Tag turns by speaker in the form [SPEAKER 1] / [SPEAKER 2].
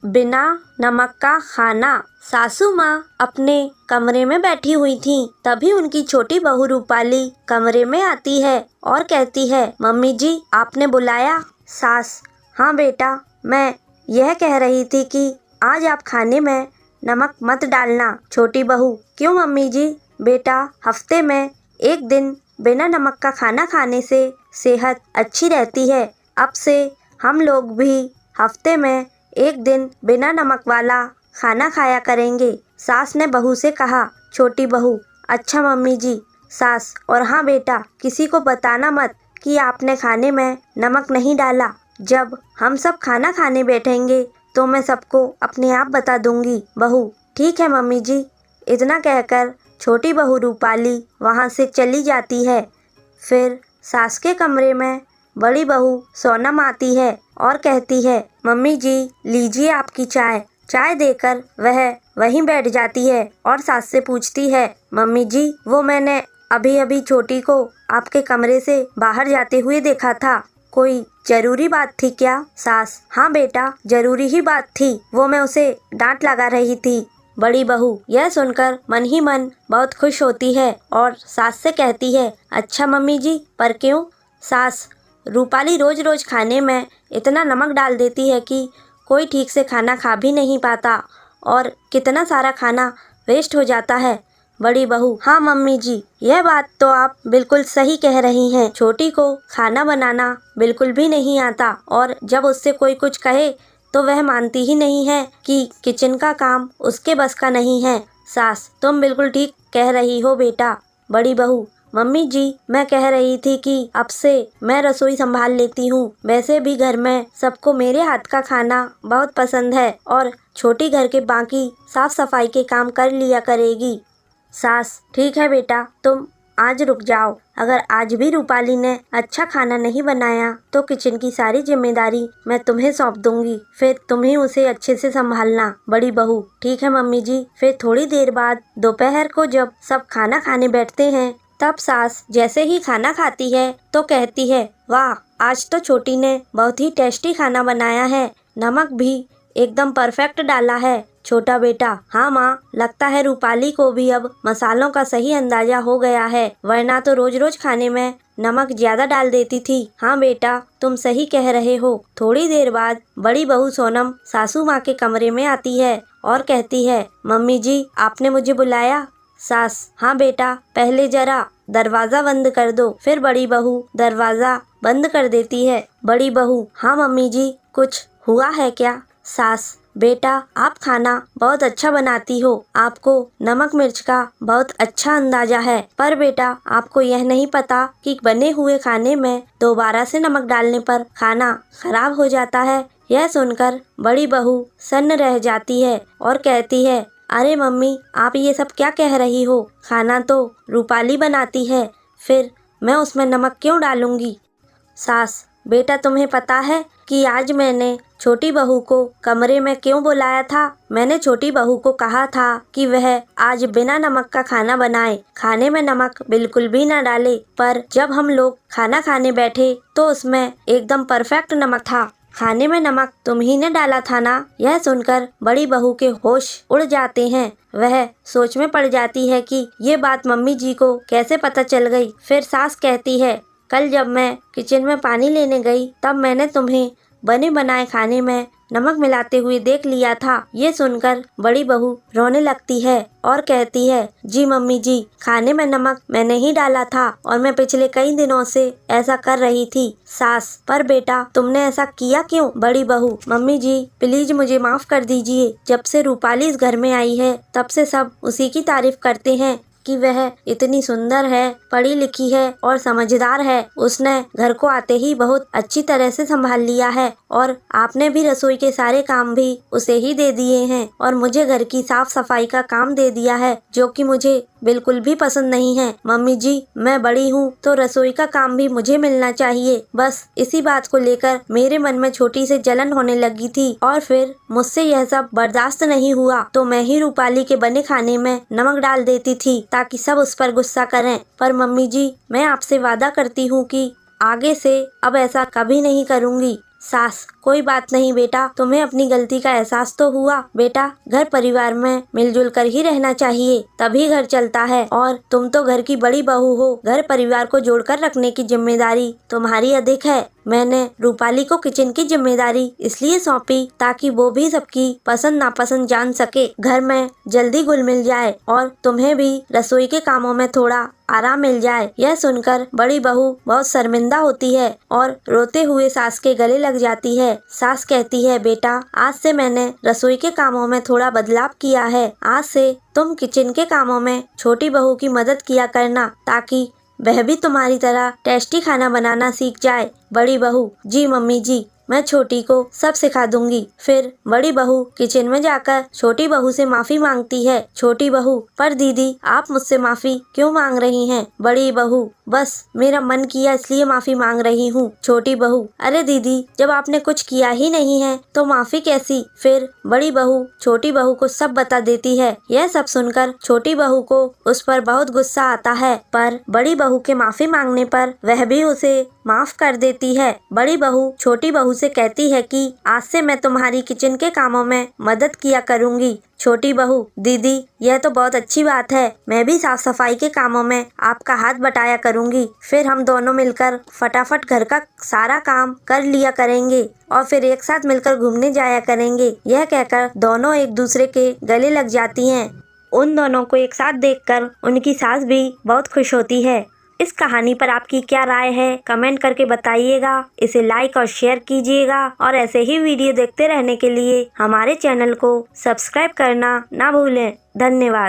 [SPEAKER 1] बिना नमक का खाना। सासू माँ अपने कमरे में बैठी हुई थीं। तभी उनकी छोटी बहू रूपाली कमरे में आती है और कहती है, मम्मी जी आपने बुलाया? सास, हाँ बेटा, मैं यह कह रही थी कि आज आप खाने में नमक मत डालना। छोटी बहू, क्यों मम्मी जी? बेटा, हफ्ते में एक दिन बिना नमक का खाना खाने से सेहत अच्छी रहती है। अब से हम लोग भी हफ्ते में एक दिन बिना नमक वाला खाना खाया करेंगे। सास ने बहू से कहा। छोटी बहू, अच्छा मम्मी जी। सास, और हाँ बेटा, किसी को बताना मत कि आपने खाने में नमक नहीं डाला। जब हम सब खाना खाने बैठेंगे तो मैं सबको अपने आप बता दूंगी। बहू, ठीक है मम्मी जी। इतना कहकर छोटी बहू रूपाली वहाँ से चली जाती है। फिर सास के कमरे में बड़ी बहू सोनम आती है और कहती है, मम्मी जी लीजिए आपकी चाय। चाय देकर वह वहीं बैठ जाती है और सास से पूछती है, मम्मी जी वो मैंने अभी अभी छोटी को आपके कमरे से बाहर जाते हुए देखा था, कोई जरूरी बात थी क्या? सास, हाँ बेटा, जरूरी ही बात थी, वो मैं उसे डांट लगा रही थी। बड़ी बहू यह सुनकर मन ही मन बहुत खुश होती है और सास से कहती है, अच्छा मम्मी जी, पर क्यों? सास, रूपाली रोज रोज खाने में इतना नमक डाल देती है कि कोई ठीक से खाना खा भी नहीं पाता और कितना सारा खाना वेस्ट हो जाता है। बड़ी बहू, हाँ मम्मी जी, यह बात तो आप बिल्कुल सही कह रही हैं। छोटी को खाना बनाना बिल्कुल भी नहीं आता और जब उससे कोई कुछ कहे तो वह मानती ही नहीं है कि किचन का काम उसके बस का नहीं है। सास, तुम बिल्कुल ठीक कह रही हो बेटा। बड़ी बहू, मम्मी जी मैं कह रही थी कि अब से मैं रसोई संभाल लेती हूँ। वैसे भी घर में सबको मेरे हाथ का खाना बहुत पसंद है और छोटी घर के बाकी साफ सफाई के काम कर लिया करेगी। सास, ठीक है बेटा, तुम आज रुक जाओ। अगर आज भी रूपाली ने अच्छा खाना नहीं बनाया तो किचन की सारी जिम्मेदारी मैं तुम्हें सौंप दूंगी, फिर तुम ही उसे अच्छे से संभालना। बड़ी बहू, ठीक है मम्मी जी। फिर थोड़ी देर बाद दोपहर को जब सब खाना खाने बैठते हैं तब सास जैसे ही खाना खाती है तो कहती है, वाह, आज तो छोटी ने बहुत ही टेस्टी खाना बनाया है, नमक भी एकदम परफेक्ट डाला है। छोटा बेटा, हाँ माँ, लगता है रूपाली को भी अब मसालों का सही अंदाजा हो गया है, वरना तो रोज रोज खाने में नमक ज्यादा डाल देती थी। हाँ बेटा, तुम सही कह रहे हो। थोड़ी देर बाद बड़ी बहू सोनम सासू माँ के कमरे में आती है और कहती है, मम्मी जी आपने मुझे बुलाया? सास, हाँ बेटा, पहले जरा दरवाजा बंद कर दो। फिर बड़ी बहू दरवाजा बंद कर देती है। बड़ी बहू, हाँ मम्मी जी, कुछ हुआ है क्या? सास, बेटा आप खाना बहुत अच्छा बनाती हो, आपको नमक मिर्च का बहुत अच्छा अंदाजा है, पर बेटा आपको यह नहीं पता कि बने हुए खाने में दोबारा से नमक डालने पर खाना खराब हो जाता है। यह सुनकर बड़ी बहू सन्न रह जाती है और कहती है, अरे मम्मी आप ये सब क्या कह रही हो? खाना तो रूपाली बनाती है, फिर मैं उसमें नमक क्यों डालूंगी? सास, बेटा तुम्हें पता है कि आज मैंने छोटी बहू को कमरे में क्यों बुलाया था? मैंने छोटी बहू को कहा था कि वह आज बिना नमक का खाना बनाए, खाने में नमक बिल्कुल भी ना डाले, पर जब हम लोग खाना खाने बैठे तो उसमें एकदम परफेक्ट नमक था। खाने में नमक तुम ही ने डाला था ना? यह सुनकर बड़ी बहू के होश उड़ जाते हैं। वह सोच में पड़ जाती है कि ये बात मम्मी जी को कैसे पता चल गई। फिर सास कहती है, कल जब मैं किचन में पानी लेने गई तब मैंने तुम्हें बने बनाए खाने में नमक मिलाते हुए देख लिया था। ये सुनकर बड़ी बहू रोने लगती है और कहती है, जी मम्मी जी, खाने में नमक मैंने ही डाला था और मैं पिछले कई दिनों से ऐसा कर रही थी। सास, पर बेटा तुमने ऐसा किया क्यों? बड़ी बहू, मम्मी जी प्लीज मुझे माफ कर दीजिए। जब से रूपाली इस घर में आई है तब से सब उसी की तारीफ करते हैं कि वह इतनी सुंदर है, पढ़ी लिखी है और समझदार है। उसने घर को आते ही बहुत अच्छी तरह से संभाल लिया है और आपने भी रसोई के सारे काम भी उसे ही दे दिए हैं और मुझे घर की साफ सफाई का काम दे दिया है, जो कि मुझे बिल्कुल भी पसंद नहीं है। मम्मी जी मैं बड़ी हूँ तो रसोई का काम भी मुझे मिलना चाहिए। बस इसी बात को लेकर मेरे मन में छोटी से जलन होने लगी थी और फिर मुझसे यह सब बर्दाश्त नहीं हुआ तो मैं ही रूपाली के बने खाने में नमक डाल देती थी ताकि सब उस पर गुस्सा करें। पर मम्मी जी मैं आपसे वादा करती हूँ कि आगे से अब ऐसा कभी नहीं करूँगी। सास, कोई बात नहीं बेटा, तुम्हें अपनी गलती का एहसास तो हुआ। बेटा, घर परिवार में मिलजुल कर ही रहना चाहिए, तभी घर चलता है। और तुम तो घर की बड़ी बहू हो, घर परिवार को जोड़कर रखने की जिम्मेदारी तुम्हारी अधिक है। मैंने रूपाली को किचन की जिम्मेदारी इसलिए सौंपी ताकि वो भी सबकी पसंद नापसंद जान सके, घर में जल्दी घुल मिल जाए और तुम्हें भी रसोई के कामों में थोड़ा आराम मिल जाए। यह सुनकर बड़ी बहू बहुत शर्मिंदा होती है और रोते हुए सास के गले लग जाती है। सास कहती है, बेटा, आज से मैंने रसोई के कामों में थोड़ा बदलाव किया है। आज से तुम किचन के कामों में छोटी बहू की मदद किया करना ताकि वह भी तुम्हारी तरह टेस्टी खाना बनाना सीख जाए। बड़ी बहू, जी मम्मी जी, मैं छोटी को सब सिखा दूंगी। फिर बड़ी बहू किचन में जाकर छोटी बहू से माफी मांगती है। छोटी बहू, पर दीदी आप मुझसे माफी क्यों मांग रही हैं? बड़ी बहू, बस मेरा मन किया इसलिए माफी मांग रही हूँ। छोटी बहू, अरे दीदी, जब आपने कुछ किया ही नहीं है तो माफी कैसी? फिर बड़ी बहू छोटी बहू को सब बता देती है। यह सब सुनकर छोटी बहू को उस पर बहुत गुस्सा आता है, पर बड़ी बहू के माफी मांगने पर वह भी उसे माफ कर देती है। बड़ी बहू छोटी बहू से कहती है कि आज से मैं तुम्हारी किचन के कामों में मदद किया करूंगी। छोटी बहू, दीदी, यह तो बहुत अच्छी बात है, मैं भी साफ सफाई के कामों में आपका हाथ बटाया करूंगी। फिर हम दोनों मिलकर फटाफट घर का सारा काम कर लिया करेंगे और फिर एक साथ मिलकर घूमने जाया करेंगे। यह कहकर दोनों एक दूसरे के गले लग जाती हैं। उन दोनों को एक साथ देखकर उनकी सास भी बहुत खुश होती है। इस कहानी पर आपकी क्या राय है, कमेंट करके बताइएगा। इसे लाइक और शेयर कीजिएगा और ऐसे ही वीडियो देखते रहने के लिए हमारे चैनल को सब्सक्राइब करना ना भूलें। धन्यवाद।